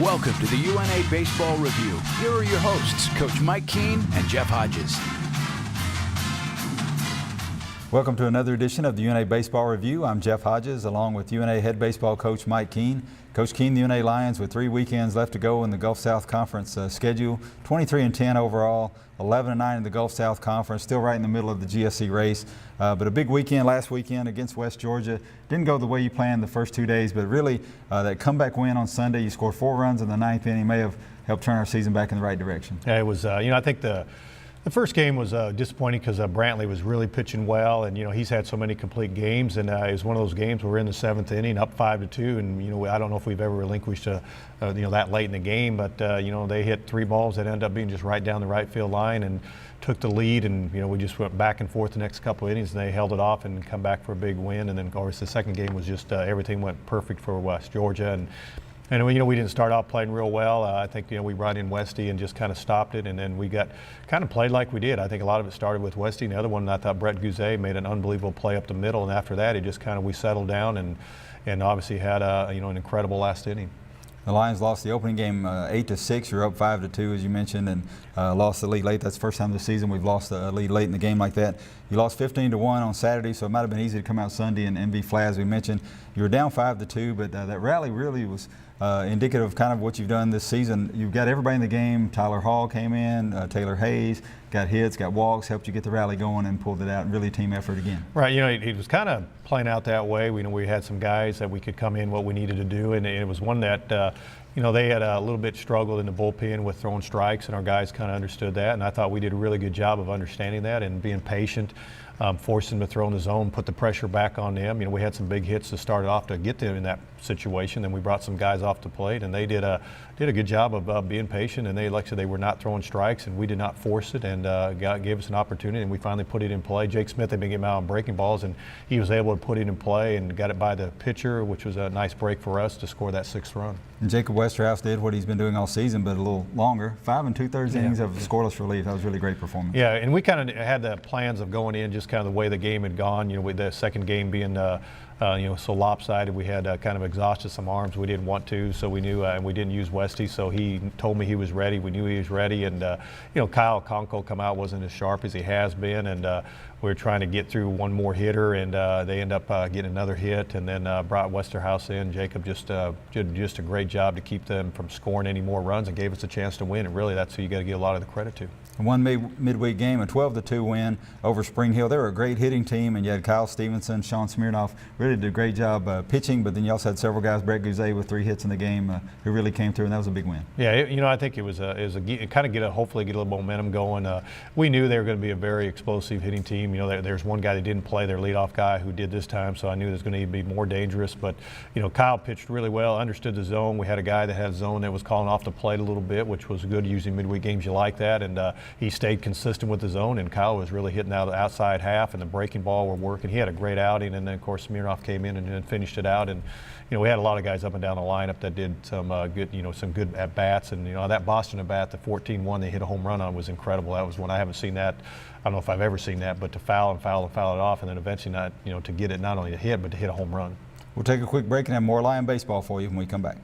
Welcome to the UNA Baseball Review. Here are your hosts, Coach Mike Keene and Jeff Hodges. Welcome to another edition of the UNA Baseball Review. I'm Jeff Hodges, along with UNA head baseball coach Mike Keene. Coach Keene, the UNA Lions, with 3 weekends left to go in the Gulf South Conference schedule, 23-10 overall, 11-9 in the Gulf South Conference, still right in the middle of the GSC race. But a big weekend last weekend against West Georgia. Didn't go the way you planned the first 2 days, but really that comeback win on Sunday. You scored 4 runs in the 9th inning, may have helped turn our season back in the right direction. Yeah, it was, I think the first game was disappointing because Brantley was really pitching well, and he's had so many complete games, and it was one of those games where we're in the 7th inning, up 5-2, and I don't know if we've ever relinquished that late in the game, but they hit 3 balls that ended up being just right down the right field line and took the lead, and we just went back and forth the next couple of innings, and they held it off and come back for a big win. And then of course the second game was just everything went perfect for West Georgia, and we didn't start off playing real well. I think we brought in Westy and just kind of stopped it, and then we got kind of played like we did. I think a lot of it started with Westy, and the other one I thought Brett Guzet made an unbelievable play up the middle, and after that it just kind of we settled down and obviously had an incredible last inning. The Lions lost the opening game 8-6. You're up 5-2, as you mentioned, and lost the lead late. That's the first time this season we've lost the lead late in the game like that. You lost 15-1 on Saturday, so it might have been easy to come out Sunday and be flat, as we mentioned. You were down 5-2, but that rally really was indicative of kind of what you've done this season. You've got everybody in the game. Tyler Hall came in, Taylor Hayes got hits, got walks, helped you get the rally going and pulled it out. Really a team effort again. Right, it was kind of playing out that way. We had some guys that we could come in what we needed to do, and it was one that they had a little bit struggled in the bullpen with throwing strikes, and our guys kind of understood that, and I thought we did a really good job of understanding that and being patient, forcing them to throw in the zone, put the pressure back on them. We had some big hits to start off to get them in that situation. Then we brought some guys off the plate, and they did a good job of being patient, and they were not throwing strikes, and we did not force it, and gave us an opportunity, and we finally put it in play. Jake Smith had been getting out on breaking balls, and he was able to put it in play and got it by the pitcher, which was a nice break for us to score that 6th run. And Jacob Westerhouse did what he's been doing all season, but a little longer. 5 2/3 innings of scoreless relief. That was really great performance. Yeah, and we kind of had the plans of going in just kind of the way the game had gone. With the second game being so lopsided, we had kind of exhausted some arms we didn't want to, so we knew, and we didn't use Westy, so he told me he was ready. We knew he was ready, and Kyle Conco come out wasn't as sharp as he has been, and we were trying to get through one more hitter, and they end up getting another hit, and then brought Westerhouse in. Jacob did just a great job to keep them from scoring any more runs and gave us a chance to win, and really that's who you got to give a lot of the credit to. One midweek game, a 12-2 win over Spring Hill. They were a great hitting team, and you had Kyle Stevenson, Sean Smirnoff really did a great job pitching, but then you also had several guys, Brett Guzet with 3 hits in the game, who really came through, and that was a big win. Yeah, I think it was kind of hopefully get a little momentum going. We knew they were going to be a very explosive hitting team. There's one guy that didn't play, their leadoff guy, who did this time, so I knew it was going to be more dangerous. But Kyle pitched really well, understood the zone. We had a guy that had a zone that was calling off the plate a little bit, which was good. Usually midweek games you like that, and he stayed consistent with the zone, and Kyle was really hitting out of the outside half, and the breaking ball were working. He had a great outing, and then of course Smirnoff came in and then finished it out. And we had a lot of guys up and down the lineup that did some good at bats, and that Boston at bat, the 14-1 they hit a home run on, was incredible. That was one I haven't seen that. I don't know if I've ever seen that, but to foul it off, and then eventually to get it not only to hit but to hit a home run. We'll take a quick break and have more Lion baseball for you when we come back.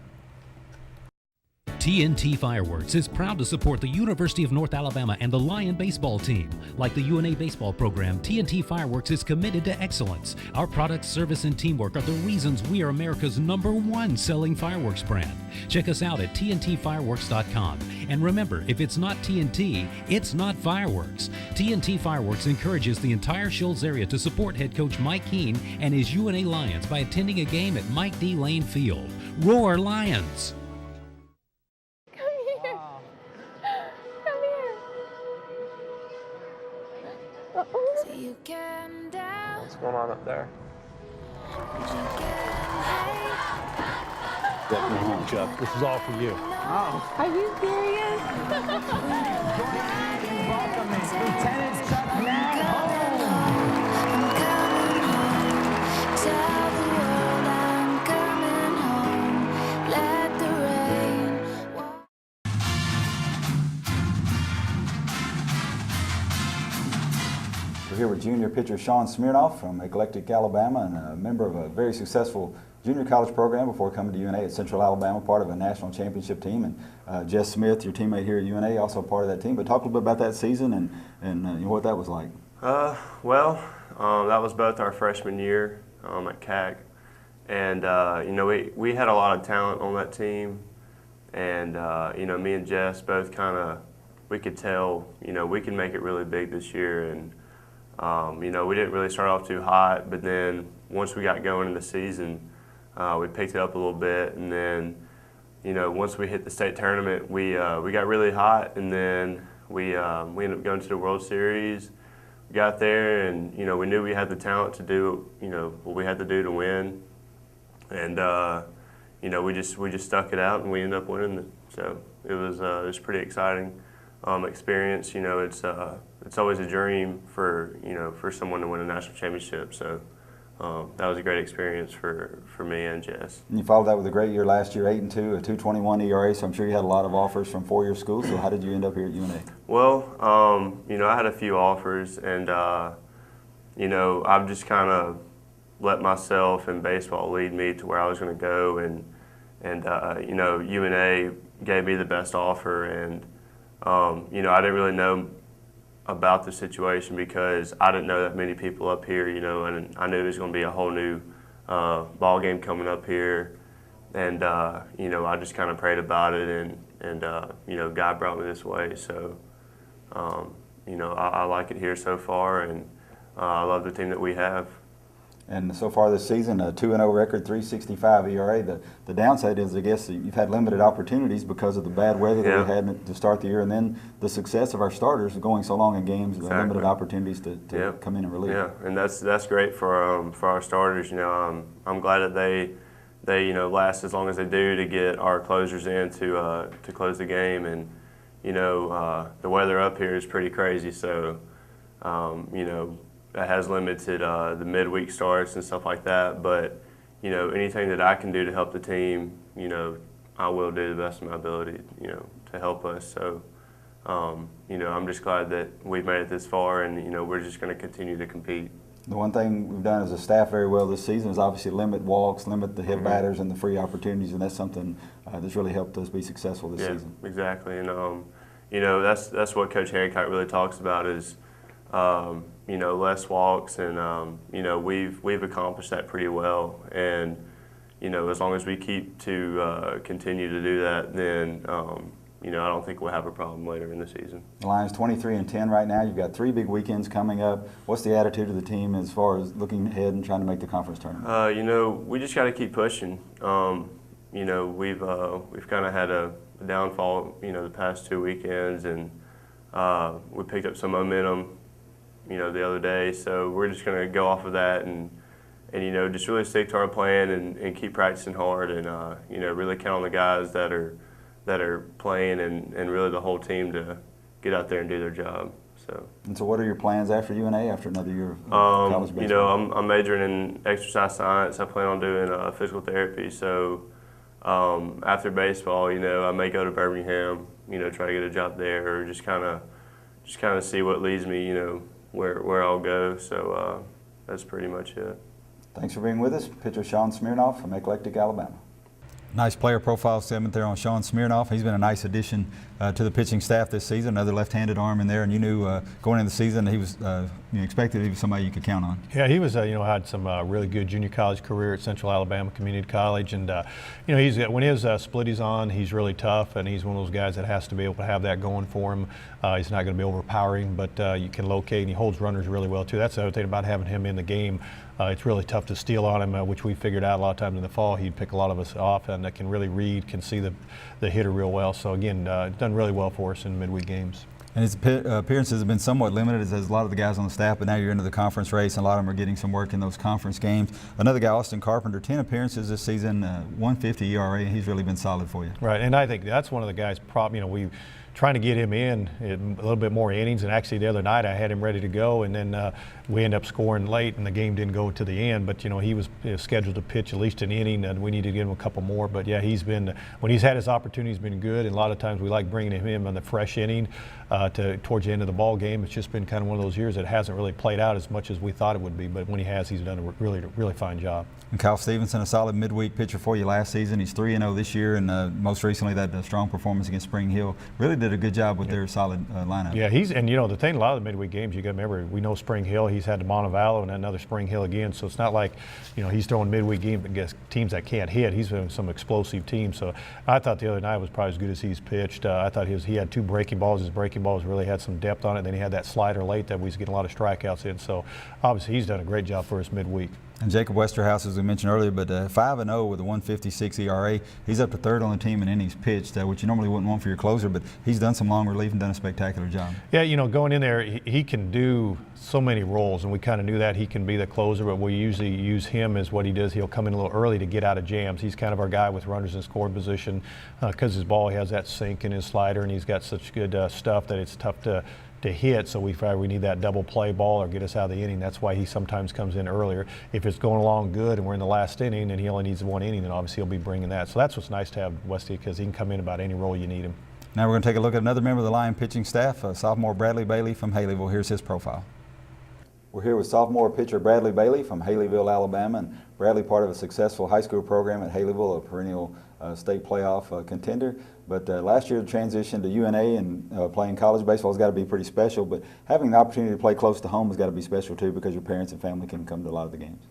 TNT Fireworks is proud to support the University of North Alabama and the Lion baseball team. Like the UNA baseball program, TNT Fireworks is committed to excellence. Our product, service, and teamwork are the reasons we are America's #1 selling fireworks brand. Check us out at TNTfireworks.com. And remember, if it's not TNT, it's not fireworks. TNT Fireworks encourages the entire Shoals area to support head coach Mike Keene and his UNA Lions by attending a game at Mike D. Lane Field. Roar Lions! What's going on up there? Chuck, this is all for you. Oh. Are you serious? Lieutenant Chuck Nat. We're here with junior pitcher Sean Smirnoff from Eclectic, Alabama, and a member of a very successful junior college program before coming to UNA at Central Alabama, part of a national championship team. And Jess Smith, your teammate here at UNA, also part of that team. But talk a little bit about that season and what that was like. Well, that was both our freshman year at CAC. And, we had a lot of talent on that team. And, me and Jess both we could tell, we can make it really big this year. And, we didn't really start off too hot, but then once we got going in the season, we picked it up a little bit. And then, once we hit the state tournament, we got really hot. And then we ended up going to the World Series. We got there, and, we knew we had the talent to do, what we had to do to win. And, we just stuck it out, and we ended up winning it. So it was pretty exciting experience. It's always a dream for someone to win a national championship. So that was a great experience for me and Jess. And you followed that with a great year last year, 8-2, a 2.21 ERA. So I'm sure you had a lot of offers from four-year schools. So how did you end up here at UNA? Well, I had a few offers, and I've just kind of let myself and baseball lead me to where I was going to go, and UNA gave me the best offer, and I didn't really know about the situation because I didn't know that many people up here, and I knew there was going to be a whole new ball game coming up here, and I just kind of prayed about it, and God brought me this way, so I like it here so far, and I love the team that we have. And so far this season, a 2-0 record, 3.65 ERA. The downside is, I guess, you've had limited opportunities because of the bad weather that we had to start the year, and then the success of our starters going so long in games, Exactly. Limited opportunities to come in and relieve. Yeah, and that's great for our starters. I'm glad that they last as long as they do to get our closers in to close the game, and the weather up here is pretty crazy, so that has limited the midweek starts and stuff like that. But anything that I can do to help the team, I will do the best of my ability, to help us. So, I'm just glad that we've made it this far, and we're just going to continue to compete. The one thing we've done as a staff very well this season is obviously limit walks, limit the hit batters and the free opportunities, and that's something that's really helped us be successful this season. Exactly, and that's what Coach Hancock really talks about is. Less walks, and we've accomplished that pretty well. And as long as we keep to continue to do that, then I don't think we'll have a problem later in the season. The Lions 23-10 right now. You've got 3 big weekends coming up. What's the attitude of the team as far as looking ahead and trying to make the conference tournament? We just got to keep pushing. We've kind of had a downfall, the past 2 weekends, and we picked up some momentum. The other day, so we're just going to go off of that and just really stick to our plan and keep practicing hard, and really count on the guys that are playing and really the whole team to get out there and do their job. So what are your plans after UNA, after another year of college baseball? I'm majoring in exercise science. I plan on doing physical therapy. So after baseball, I may go to Birmingham, try to get a job there, or just kind of see what leads me, where I'll go. So that's pretty much it. Thanks for being with us. Pitcher Sean Smirnoff from Eclectic, Alabama. Nice player profile segment there on Sean Smirnoff. He's been a nice addition to the pitching staff this season. Another left-handed arm in there, and you knew going into the season he was expected he was somebody you could count on. Yeah, he was had some really good junior college career at Central Alabama Community College, and he's when his splitty's on, he's really tough, and he's one of those guys that has to be able to have that going for him. He's not going to be overpowering, but you can locate, and he holds runners really well too. That's the other thing about having him in the game. It's really tough to steal on him, which we figured out a lot of times in the fall. He'd pick a lot of us off, and can really read, can see the hitter real well. So again, done really well for us in midweek games. And his appearances have been somewhat limited, as a lot of the guys on the staff, but now you're into the conference race, and a lot of them are getting some work in those conference games. Another guy, Austin Carpenter, 10 appearances this season, 1.50 ERA, and he's really been solid for you. Right, and I think that's one of the guys, we trying to get him in a little bit more innings. And actually the other night I had him ready to go, and then we ended up scoring late and the game didn't go to the end. But he was scheduled to pitch at least an inning, and we needed to give him a couple more. But yeah, when he's had his opportunity, he's been good. And a lot of times we like bringing him in on the fresh inning towards the end of the ball game. It's just been kind of one of those years that hasn't really played out as much as we thought it would be. But when he has, he's done a really fine job. And Kyle Stevenson, a solid midweek pitcher for you last season. He's 3-0 this year, and most recently that strong performance against Spring Hill really did a good job with their solid lineup. Yeah, the thing, a lot of the midweek games, you got to remember, we know Spring Hill, he's had the Montevallo and another Spring Hill again, so it's not like, he's throwing midweek games against teams that can't hit. He's throwing some explosive teams. So I thought the other night was probably as good as he's pitched. I thought he had 2 breaking balls. His breaking balls really had some depth on it. Then he had that slider late that we was getting a lot of strikeouts in. So obviously he's done a great job for us midweek. And Jacob Westerhouse, as we mentioned earlier, but 5-0 with a 1.56 ERA. He's up to 3rd on the team in innings pitched, which you normally wouldn't want for your closer, but he's done some long relief and done a spectacular job. Yeah, going in there, he can do so many roles, and we kind of knew that he can be the closer, but we usually use him as what he does. He'll come in a little early to get out of jams. He's kind of our guy with runners in scoring position because his ball, he has that sink in his slider, and he's got such good stuff that it's tough to hit, so we need that double play ball or get us out of the inning. That's why he sometimes comes in earlier. If it's going along good and we're in the last inning and he only needs 1 inning, then obviously he'll be bringing that. So that's what's nice to have Westy, because he can come in about any role you need him. Now we're going to take a look at another member of the Lion pitching staff, sophomore Bradley Bailey from Haleyville. Here's his profile. We're here with sophomore pitcher Bradley Bailey from Haleyville, Alabama. And Bradley, part of a successful high school program at Haleyville, a perennial state playoff contender. But last year the transition to UNA and playing college baseball has got to be pretty special. But having the opportunity to play close to home has got to be special too, because your parents and family can come to a lot of the games.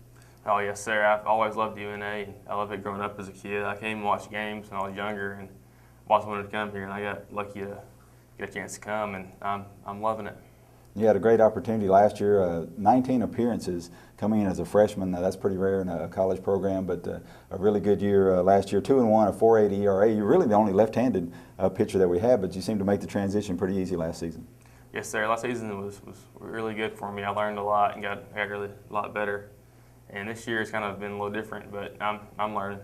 Oh yes, sir. I've always loved UNA. And I loved it growing up as a kid. I came and watched games when I was younger, and always wanted to come here. And I got lucky to get a chance to come, and I'm loving it. You had a great opportunity last year, 19 appearances coming in as a freshman. Now, that's pretty rare in a college program, but a really good year last year. 2-1, a 4.80 ERA. You're really the only left-handed pitcher that we have, but you seem to make the transition pretty easy last season. Yes, sir. Last season was really good for me. I learned a lot and got really a lot better. And this year it's kind of been a little different, but I'm learning.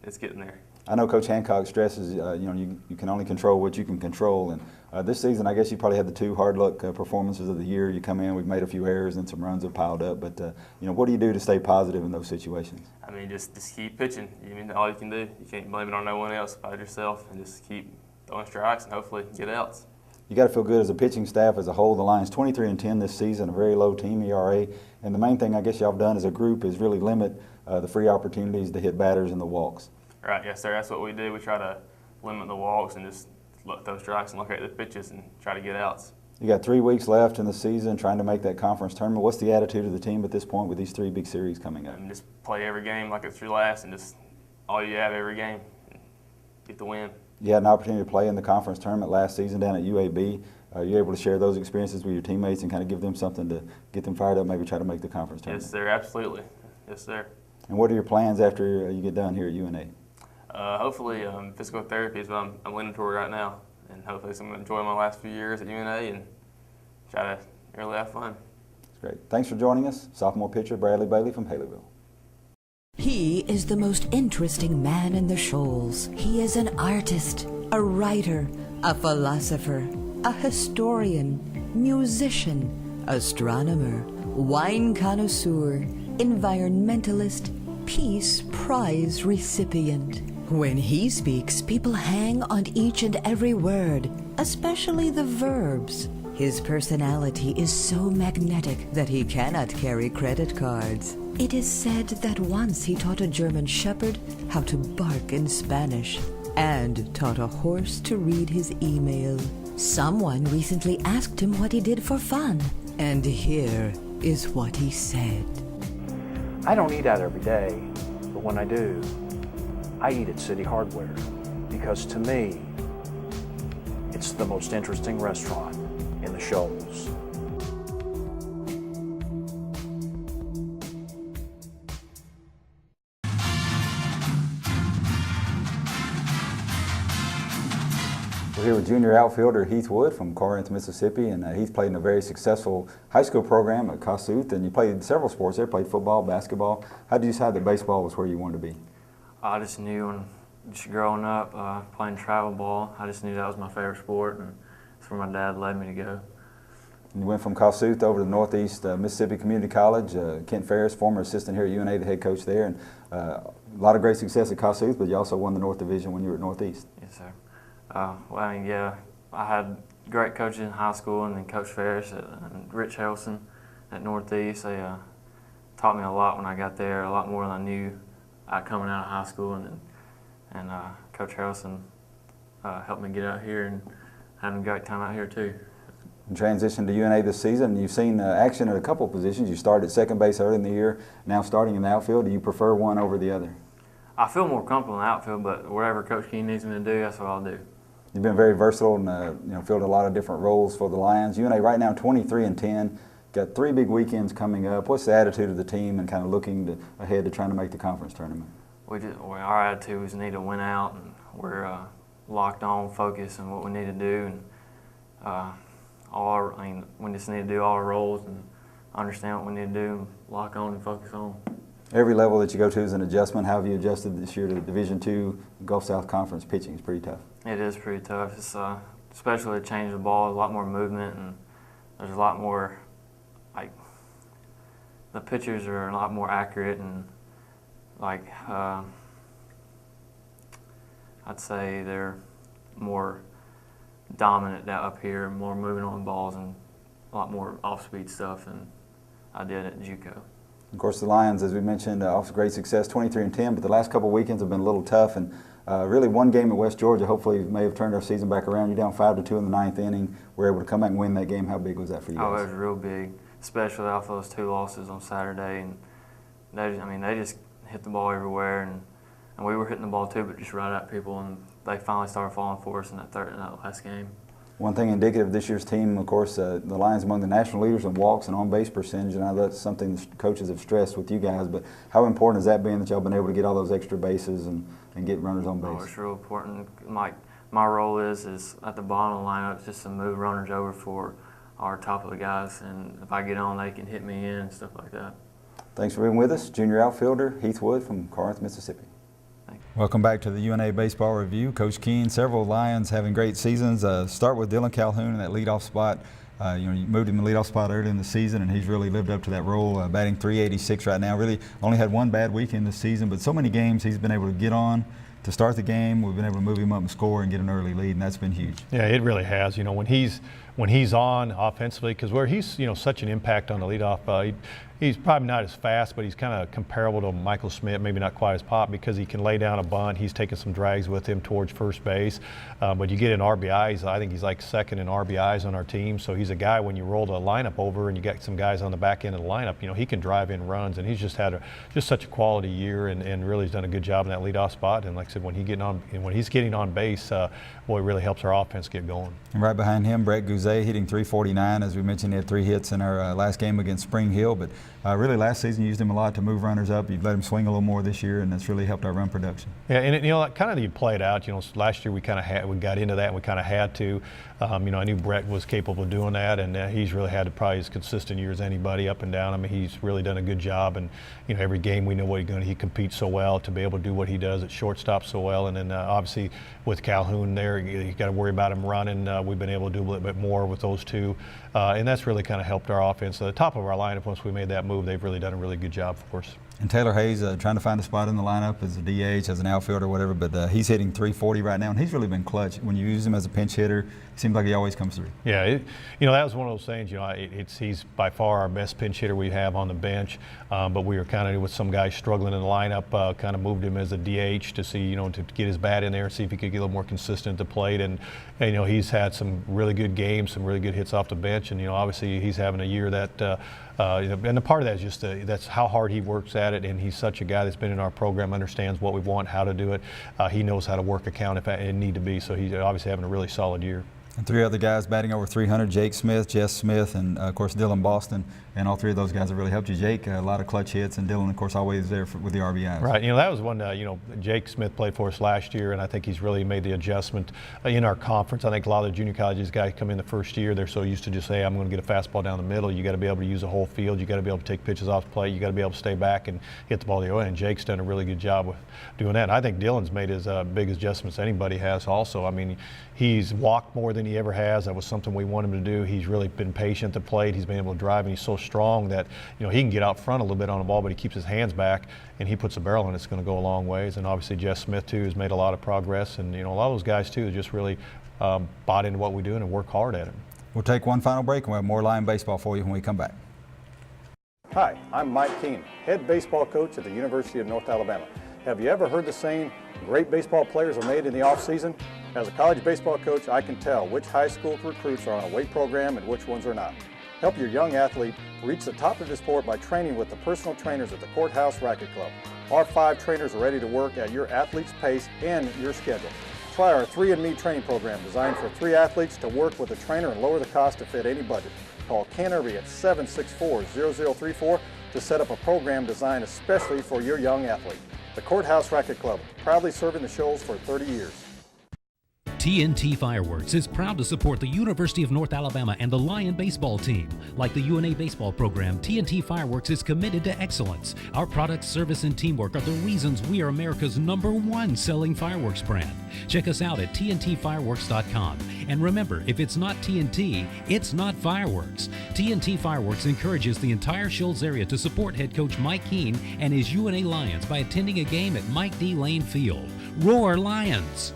It's getting there. I know Coach Hancock stresses, you can only control what you can control. And this season, I guess you probably had the 2 hard luck performances of the year. You come in, we've made a few errors and some runs have piled up. But what do you do to stay positive in those situations? I mean, just keep pitching. All you can do. You can't blame it on no one else but yourself, and just keep throwing strikes and hopefully get outs. You got to feel good as a pitching staff as a whole. The Lions 23-10 this season, a very low team ERA. And the main thing I guess y'all have done as a group is really limit the free opportunities to hit batters and the walks. Right, yes, sir. That's what we do. We try to limit the walks and just throw strikes and look at the pitches and try to get outs. You got 3 weeks left in the season, trying to make that conference tournament. What's the attitude of the team at this point with these 3 big series coming up? And just play every game like it's your last, and just all you have every game, and get the win. You had an opportunity to play in the conference tournament last season down at UAB. Are you able to share those experiences with your teammates and kind of give them something to get them fired up, maybe try to make the conference tournament? Yes, sir. Absolutely. Yes, sir. And what are your plans after you get done here at UNA? Hopefully, physical therapy is what I'm leaning toward right now, and hopefully I'm going to enjoy my last few years at UNA and try to really have fun. That's great. Thanks for joining us. Sophomore pitcher Bradley Bailey from Haleyville. He is the most interesting man in the Shoals. He is an artist, a writer, a philosopher, a historian, musician, astronomer, wine connoisseur, environmentalist, Peace Prize recipient. When he speaks, people hang on each and every word, especially the verbs. His personality is so magnetic that he cannot carry credit cards. It is said that once he taught a German shepherd how to bark in Spanish and taught a horse to read his email. Someone recently asked him what he did for fun, and here is what he said. I don't eat out every day, but when I do, I eat at City Hardware because to me, it's the most interesting restaurant in the Shoals. We're here with junior outfielder Heath Wood from Corinth, Mississippi, and Heath played in a very successful high school program at Kossuth, and you played several sports there, played football, basketball. How did you decide that baseball was where you wanted to be? I just knew when just growing up, playing travel ball, I just knew that was my favorite sport. And That's where my dad led me to go. And you went from Kossuth over to Northeast Mississippi Community College. Kent Ferris, former assistant here at UNA, the head coach there, and a lot of great success at Kossuth, but you also won the North Division when you were at Northeast. Yes, sir. Well, I mean, yeah, I had great coaches in high school, and then Coach Ferris and Rich Harrelson at Northeast. They taught me a lot when I got there, a lot more than I knew coming out of high school, and Coach Harrelson helped me get out here and having a great time out here too. And transitioned to UNA this season. You've seen action at a couple positions. You started at second base early in the year, now starting in the outfield. Do you prefer one over the other? I feel more comfortable in the outfield, but whatever Coach Keene needs me to do, that's what I'll do. You've been very versatile and filled a lot of different roles for the Lions. UNA right now 23-10. Got 3 big weekends coming up. What's the attitude of the team and kind of looking ahead to trying to make the conference tournament? Our attitude is need to win out, and we're locked on, focused on what we need to do, and we just need to do all our roles and understand what we need to do, and lock on and focus on. Every level that you go to is an adjustment. How have you adjusted this year to Division II Gulf South Conference pitching? It's pretty tough. It is pretty tough. It's especially to change the ball, a lot more movement, and there's a lot more, like, the pitchers are a lot more accurate, and I'd say they're more dominant up here, more moving on balls, and a lot more off-speed stuff than I did at JUCO. Of course, the Lions, as we mentioned, off to great success, 23-10, but the last couple of weekends have been a little tough, and really one game at West Georgia hopefully may have turned our season back around. You're down 5-2 in the 9th inning. We're able to come back and win that game. How big was that for you guys? Oh, it was real big, especially off those 2 losses on Saturday, and they just hit the ball everywhere, and we were hitting the ball too, but just right at people, and they finally started falling for us in that last game. One thing indicative of this year's team, of course, the Lions among the national leaders in walks and on-base percentage, and I know that's something the coaches have stressed with you guys, but how important has that been that y'all been able to get all those extra bases and get runners on base? Oh, it's real important. My role is at the bottom of the lineup just to move runners over for our top of the guys, and if I get on, they can hit me in and stuff like that. Thanks for being with us. Junior outfielder Heath Wood from Corinth, Mississippi. Welcome back to the UNA Baseball Review. Coach Keene, several Lions having great seasons. Start with Dylan Calhoun in that leadoff spot. You moved him in the leadoff spot early in the season, and he's really lived up to that role, batting .386 right now. Really only had one bad weekend this season, but so many games he's been able to get on to start the game. We've been able to move him up and score and get an early lead, and that's been huge. Yeah, it really has. When he's on offensively, because where he's such an impact on the leadoff, he's probably not as fast, but he's kind of comparable to Michael Smith, maybe not quite as pop, because he can lay down a bunt. He's taking some drags with him towards first base. But you get in RBIs, I think he's like second in RBIs on our team. So he's a guy, when you roll the lineup over and you got some guys on the back end of the lineup, he can drive in runs, and he's just had just such a quality year, and really has done a good job in that leadoff spot. And like I said, when he's getting on base, boy, it really helps our offense get going. And right behind him, Brett Guzet hitting .349. As we mentioned, he had 3 hits in our last game against Spring Hill, but really last season you used him a lot to move runners up. You've let him swing a little more this year, and that's really helped our run production. Yeah, and kind of you play it out. Last year we got into that, and we kind of had to. I knew Brett was capable of doing that, and he's really had probably as consistent year as anybody up and down. I mean, he's really done a good job, and every game we know what he competes so well to be able to do what he does at shortstop so well, and then obviously with Calhoun there, you got to worry about him running. We've been able to do a little bit more with those two, and that's really kind of helped our offense. The top of our lineup, once we made that move, they've really done a really good job for us. And Taylor Hayes trying to find a spot in the lineup as a DH, as an outfielder or whatever, but he's hitting .340 right now, and he's really been clutch. When you use him as a pinch hitter, it seems like he always comes through. Yeah, that was one of those things, he's by far our best pinch hitter we have on the bench, but we were kind of, with some guys struggling in the lineup, kind of moved him as a DH to see, to get his bat in there and see if he could get a little more consistent at the plate, and he's had some really good games, some really good hits off the bench, and obviously he's having a year that and a part of that is just that's how hard he works at it, and he's such a guy that's been in our program, understands what we want, how to do it. He knows how to work a count if it need to be, so he's obviously having a really solid year. And 3 other guys batting over .300, Jake Smith, Jess Smith, and of course Dylan Boston. and all three of those guys have really helped you. Jake, a lot of clutch hits, and Dylan, of course, always there with the RBIs. Right. That was one, Jake Smith played for us last year, and I think he's really made the adjustment in our conference. I think a lot of the junior colleges guys come in the first year, they're so used to just say, I'm going to get a fastball down the middle. You got to be able to use the whole field. You got to be able to take pitches off the plate. You got to be able to stay back and hit the ball the other way. And Jake's done a really good job with doing that. And I think Dylan's made as big adjustments anybody has also. I mean, he's walked more than he ever has. That was something we want him to do. He's really been patient at the plate. He's been able to drive, and he's so strong that he can get out front a little bit on the ball, but he keeps his hands back and he puts the barrel in. It's going to go a long ways. And obviously Jeff Smith too has made a lot of progress, and a lot of those guys too just really bought into what we do and work hard at it. We'll take one final break, and we'll have more Lion baseball for you when we come back. Hi, I'm Mike Keene, head baseball coach at the University of North Alabama. Have you ever heard the saying, great baseball players are made in the off-season? As a college baseball coach, I can tell which high school recruits are on a weight program and which ones are not. Help your young athlete reach the top of his sport by training with the personal trainers at the Courthouse Racket Club. Our 5 trainers are ready to work at your athlete's pace and your schedule. Try our 3andMe training program designed for 3 athletes to work with a trainer and lower the cost to fit any budget. Call Ken Irby at 764-0034 to set up a program designed especially for your young athlete. The Courthouse Racket Club, proudly serving the Shoals for 30 years. TNT Fireworks is proud to support the University of North Alabama and the Lion baseball team. Like the UNA baseball program, TNT Fireworks is committed to excellence. Our product, service, and teamwork are the reasons we are America's #1 selling fireworks brand. Check us out at TNTfireworks.com. And remember, if it's not TNT, it's not fireworks. TNT Fireworks encourages the entire Shoals area to support head coach Mike Keene and his UNA Lions by attending a game at Mike D. Lane Field. Roar Lions!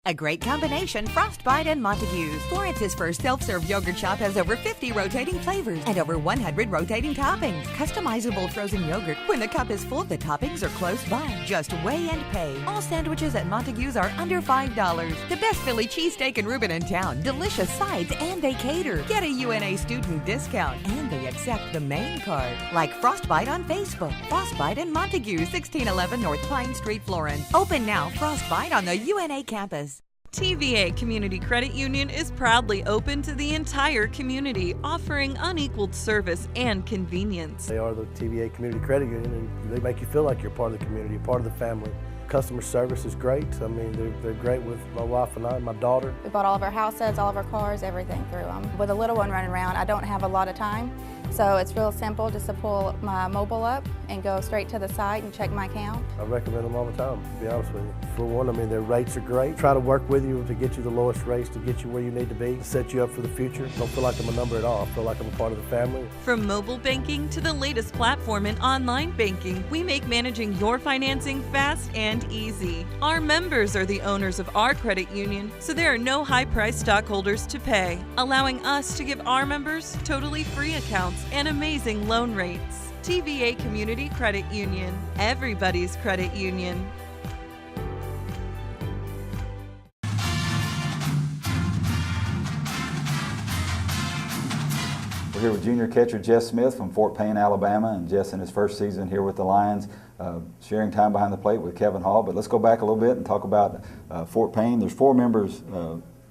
A great combination, Frostbite and Montague's. Florence's first self-serve yogurt shop has over 50 rotating flavors and over 100 rotating toppings. Customizable frozen yogurt. When the cup is full, the toppings are close by. Just weigh and pay. All sandwiches at Montague's are under $5. The best Philly cheesesteak and Reuben in town. Delicious sides, and they cater. Get a UNA student discount, and they accept the main card. Like Frostbite on Facebook. Frostbite and Montague, 1611 North Pine Street, Florence. Open now, Frostbite on the UNA campus. TVA Community Credit Union is proudly open to the entire community, offering unequaled service and convenience. They are the TVA Community Credit Union, and they make you feel like you're part of the community, part of the family. Customer service is great. I mean, they're great with my wife and I, my daughter. We bought all of our houses, all of our cars, everything through them. With a little one running around, I don't have a lot of time. So it's real simple just to pull my mobile up and go straight to the site and check my account. I recommend them all the time, to be honest with you. For one, I mean, their rates are great. Try to work with you to get you the lowest rates, to get you where you need to be, set you up for the future. Don't feel like I'm a number at all. I feel like I'm a part of the family. From mobile banking to the latest platform in online banking, we make managing your financing fast and easy. Our members are the owners of our credit union, so there are no high-priced stockholders to pay, allowing us to give our members totally free accounts and amazing loan rates. TVA Community Credit Union, everybody's credit union. We're here with junior catcher Jess Smith from Fort Payne, Alabama, and Jess in his first season here with the Lions, sharing time behind the plate with Kevin Hall. But let's go back a little bit and talk about Fort Payne. There's 4 members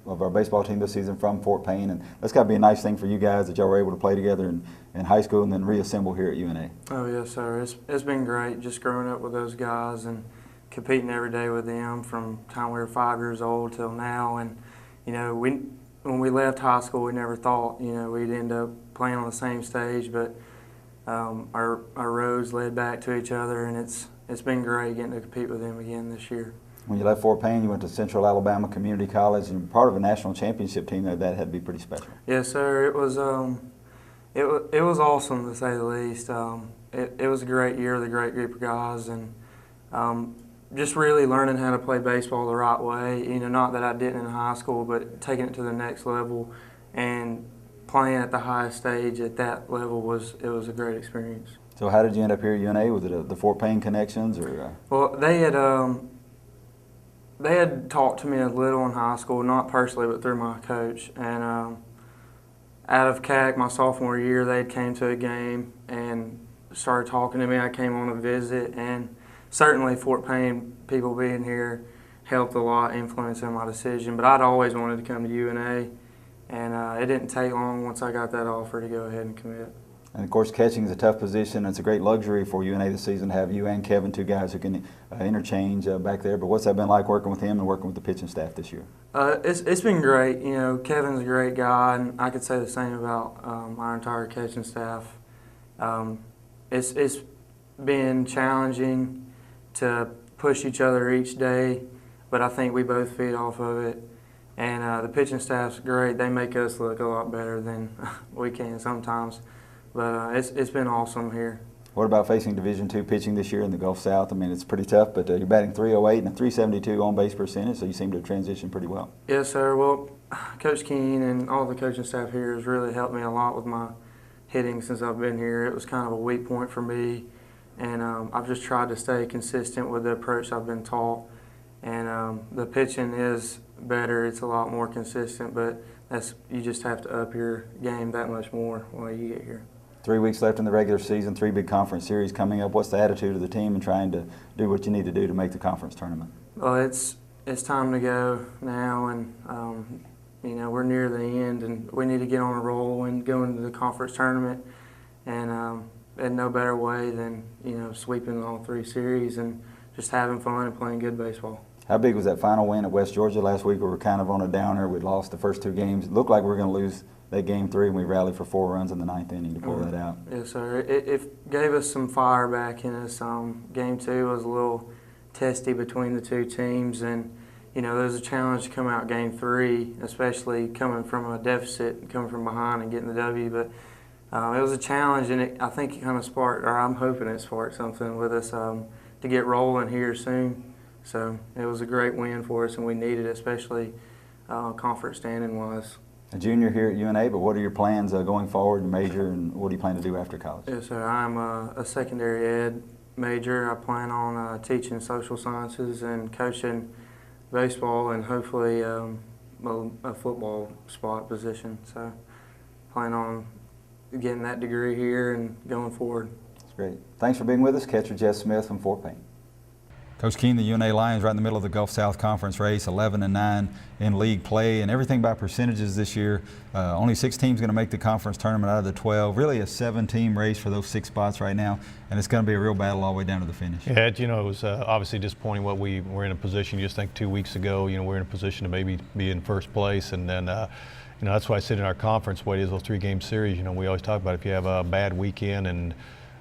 of our baseball team this season from Fort Payne, and that's got to be a nice thing for you guys that y'all were able to play together in high school and then reassemble here at UNA. Oh yes, sir. It's been great just growing up with those guys and competing every day with them from the time we were 5 years old till now. And when we left high school, we never thought we'd end up playing on the same stage, but our roads led back to each other, and it's been great getting to compete with them again this year. When you left Fort Payne, you went to Central Alabama Community College, and part of a national championship team there. That had to be pretty special. Yes, sir. It was awesome to say the least. It was a great year with a great group of guys, and just really learning how to play baseball the right way. Not that I didn't in high school, but taking it to the next level and playing at the highest stage at that level was a great experience. So how did you end up here at UNA? Was it the Fort Payne connections, or? Well, they had talked to me a little in high school, not personally, but through my coach. And out of CAC, my sophomore year, they came to a game and started talking to me. I came on a visit, and certainly Fort Payne, people being here, helped a lot, influencing my decision. But I'd always wanted to come to UNA, And it didn't take long once I got that offer to go ahead and commit. And of course, catching is a tough position. It's a great luxury for UNA this season to have you and Kevin, two guys who can interchange back there. But what's that been like working with him and working with the pitching staff this year? It's been great. You know, Kevin's a great guy, and I could say the same about our entire catching staff. It's been challenging to push each other each day, but I think we both feed off of it. And the pitching staff's great. They make us look a lot better than we can sometimes. But it's been awesome here. What about facing Division II pitching this year in the Gulf South? I mean, it's pretty tough, but you're batting .308 and a .372 on-base percentage, so you seem to have transitioned pretty well. Yes, sir. Well, Coach Keene and all the coaching staff here has really helped me a lot with my hitting since I've been here. It was kind of a weak point for me, and I've just tried to stay consistent with the approach I've been taught. And the pitching is better. It's a lot more consistent, but you just have to up your game that much more while you get here. 3 weeks left in the regular season, 3 big conference series coming up. What's the attitude of the team in trying to do what you need to do to make the conference tournament? Well, it's time to go now, and you know, we're near the end, and we need to get on a roll and go into the conference tournament. And no better way than, you know, sweeping all 3 series and just having fun and playing good baseball. How big was that final win at West Georgia last week? We were kind of on a downer. We'd lost the first 2 games. It looked like we were going to lose that game 3, and we rallied for 4 runs in the 9th inning to pull that out. Yes, sir. It gave us some fire back in us. Game 2 was a little testy between the 2 teams, and you know, there's a challenge to come out Game 3, especially coming from a deficit, coming from behind and getting the W. But it was a challenge, and I think it kind of sparked, or I'm hoping it sparked something with us to get rolling here soon. So it was a great win for us, and we needed it, especially conference standing-wise. A junior here at UNA, but what are your plans going forward in major, and what do you plan to do after college? Yes, sir. I'm a secondary ed major. I plan on teaching social sciences and coaching baseball and hopefully a football spot position. So plan on getting that degree here and going forward. That's great. Thanks for being with us. Catcher Jeff Smith from Fort Payne. Coach Keene, the UNA Lions right in the middle of the Gulf South Conference race, 11-9 in league play, and everything by percentages this year. Only 6 teams going to make the conference tournament out of the 12. Really a 7-team race for those 6 spots right now, and it's going to be a real battle all the way down to the finish. Yeah, you know, it was obviously disappointing what we were in a position. You just think 2 weeks ago, you know, we're in a position to maybe be in first place, and then you know, that's why I said in our conference, what is those 3-game series, you know, we always talk about if you have a bad weekend and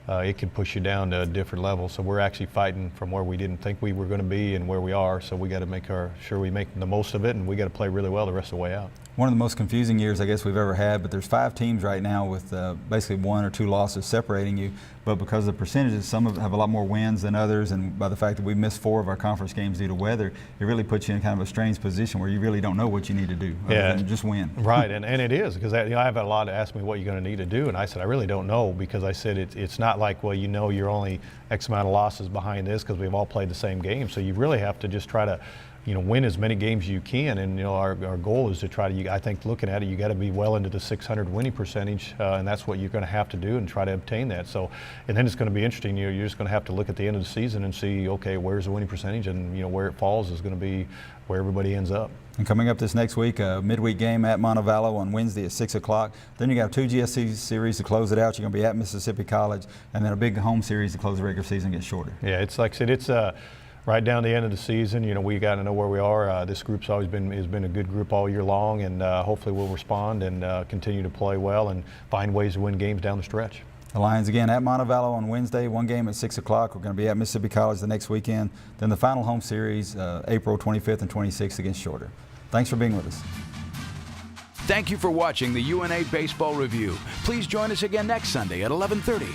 it can push you down to a different level. So we're actually fighting from where we didn't think we were going to be and where we are. So we got to make sure we make the most of it, and we got to play really well the rest of the way out. One of the most confusing years I guess we've ever had, but there's 5 teams right now with basically 1 or 2 losses separating you. But because of the percentages, some have a lot more wins than others, and by the fact that we missed 4 of our conference games due to weather, it really puts you in kind of a strange position where you really don't know what you need to do other than just win. Right, and it is, because you know, I've had a lot to ask me what you're going to need to do, and I said I really don't know, because I said it's not like, well, you know, you're only X amount of losses behind this because we've all played the same game. So you really have to just try to, you know, win as many games as you can, and you know, our goal is to try to, I think looking at it, you got to be well into the 600 winning percentage, and that's what you're going to have to do and try to obtain that. So, and then it's going to be interesting. You're just going to have to look at the end of the season and see, okay, where's the winning percentage, and you know, where it falls is going to be where everybody ends up. And coming up this next week, a midweek game at Montevallo on Wednesday at 6 o'clock. Then you got 2 GSC series to close it out. You're going to be at Mississippi College, and then a big home series to close the regular season gets shorter. Yeah, it's like I said, it's right down the end of the season. You know, we got to know where we are. This group's has been a good group all year long, and hopefully we'll respond and continue to play well and find ways to win games down the stretch. The Lions again at Montevallo on Wednesday, 1 game at 6 o'clock. We're going to be at Mississippi College the next weekend. Then the final home series, April 25th and 26th against Shorter. Thanks for being with us. Thank you for watching the UNA Baseball Review. Please join us again next Sunday at 11:30.